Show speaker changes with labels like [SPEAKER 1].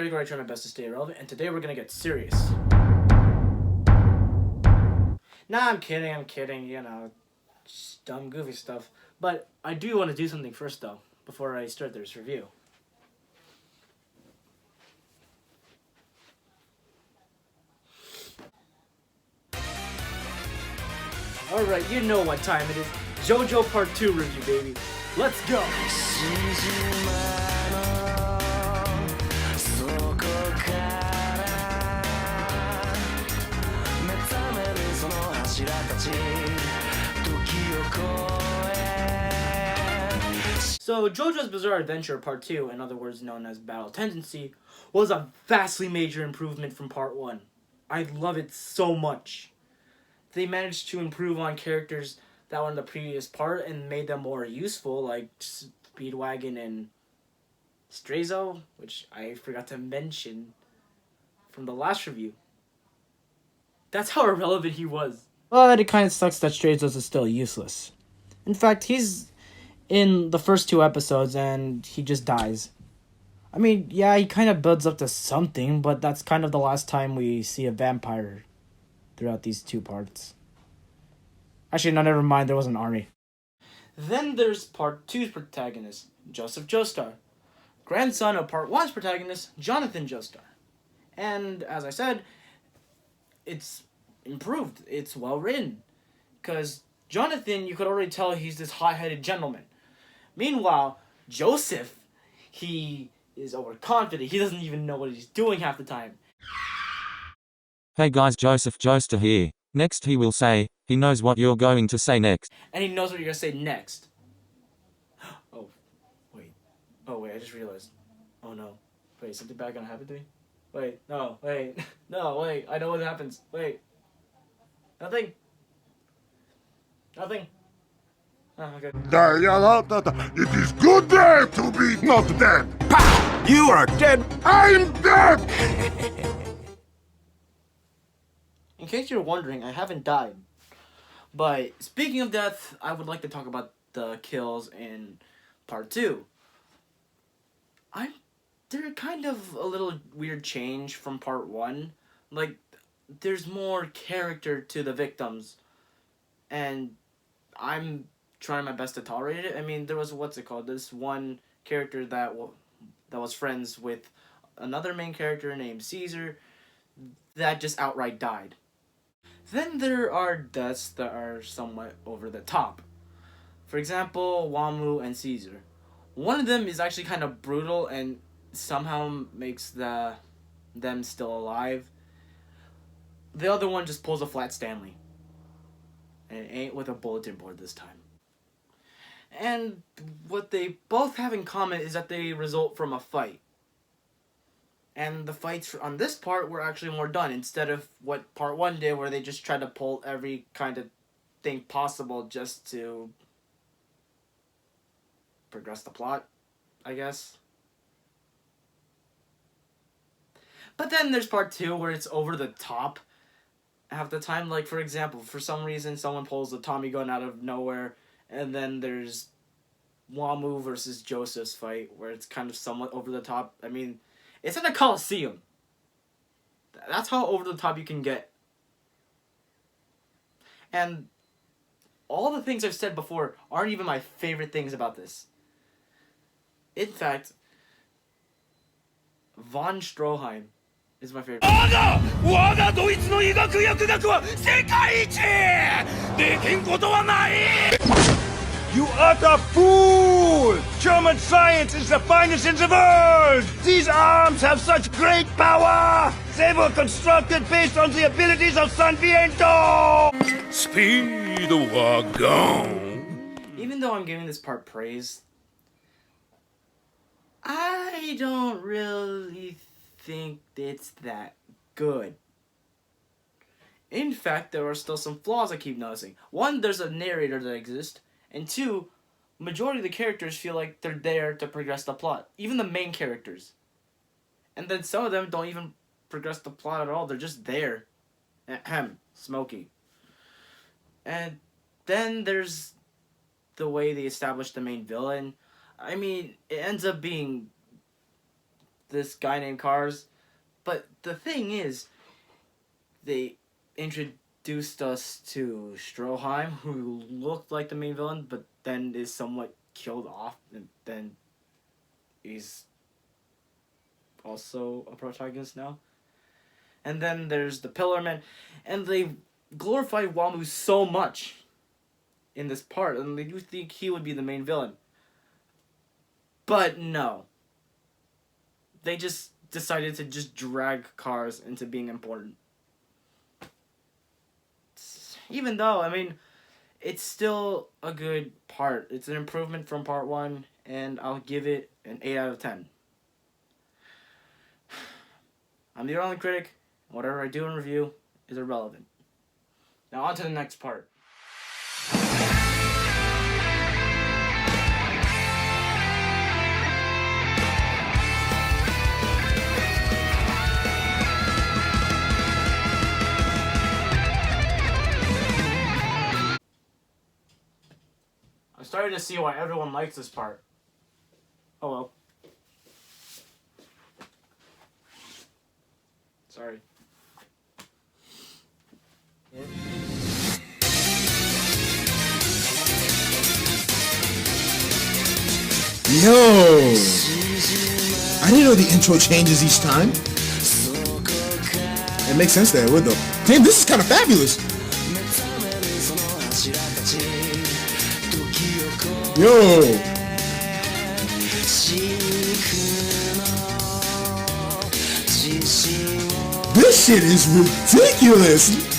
[SPEAKER 1] week where I try my best to stay relevant, and today we're gonna get serious. Nah, I'm kidding, you know, just dumb, goofy stuff. But I do want to do something first, though, before I start this review. Alright, you know what time it is. Jojo Part 2 review, baby. Let's go! So, JoJo's Bizarre Adventure Part 2, in other words known as Battle Tendency, was a vastly major improvement from Part 1. I love it so much. They managed to improve on characters that were in the previous part and made them more useful, like Speedwagon and Strazo, which I forgot to mention from the last review. That's how irrelevant he was. But it kind of sucks that Strazo is still useless. In fact, he's in the first 2 episodes and he just dies. I mean, yeah, he kind of builds up to something, but that's kind of the last time we see a vampire throughout these 2 parts. Actually, no, never mind, there was an army. Then there's Part 2's protagonist, Joseph Joestar, grandson of Part 1's protagonist, Jonathan Joestar. And, as I said, it's improved. It's well written. Because Jonathan, you could already tell he's this hot-headed gentleman. Meanwhile, Joseph, he is overconfident. He doesn't even know what he's doing half the time.
[SPEAKER 2] Hey guys, Joseph Joestar here. Next he will say, he knows what you're going to say next.
[SPEAKER 1] And he knows what you're going to say next. Oh, wait, I just realized. Oh no. Wait, something bad going to happen to me? Wait, no, wait. No, wait, I know what happens. Wait. Nothing. Nothing. Oh, okay.
[SPEAKER 3] It is good day to be not dead. Pow! You are dead. I'm dead.
[SPEAKER 1] In case you're wondering, I haven't died. But speaking of death, I would like to talk about the kills in Part 2. They're kind of a little weird change from Part 1. Like, there's more character to the victims. And I'm trying my best to tolerate it. I mean, there was, this one character that was friends with another main character named Caesar that just outright died. Then there are deaths that are somewhat over the top. For example, Wamu and Caesar. One of them is actually kind of brutal and somehow makes them still alive. The other one just pulls a flat Stanley. And it ain't with a bulletin board this time. And what they both have in common is that they result from a fight. And the fights on this part were actually more done, instead of what Part 1 did, where they just tried to pull every kind of thing possible just to progress the plot, I guess. But then there's Part 2, where it's over the top half the time. Like, for example, for some reason, someone pulls a Tommy gun out of nowhere, and then there's Wamu versus Joseph's fight, where it's kind of somewhat over the top. I mean, it's in a Coliseum. That's how over the top you can get. And all the things I've said before aren't even my favorite things about this. In fact, von Stroheim is my favorite.
[SPEAKER 3] You utter fool! German science is the finest in the world! These arms have such great power! They were constructed based on the abilities of San Viento! Speedwagon!
[SPEAKER 1] Even though I'm giving this part praise, I don't really think it's that good. In fact, there are still some flaws I keep noticing. One, there's a narrator that exists. And 2, majority of the characters feel like they're there to progress the plot. Even the main characters. And then some of them don't even progress the plot at all. They're just there. Ahem. Smokey. And then there's the way they establish the main villain. I mean, it ends up being this guy named Cars. But the thing is, they introduced us to Stroheim, who looked like the main villain, but then is somewhat killed off, and then he's also a protagonist now. And then there's the Pillarman, and they glorified Wamu so much in this part, and they do think he would be the main villain. But no. They just decided to just drag Cars into being important. Even though, I mean, it's still a good part. It's an improvement from part 1, and I'll give it an 8 out of 10. I'm the only critic. Whatever I do in review is irrelevant. Now on to the next part. I'm starting to see why everyone likes this part. Oh well. Sorry.
[SPEAKER 4] Yo! I didn't know the intro changes each time. It makes sense that it would though. Damn, this is kind of fabulous. Yo! This shit is ridiculous!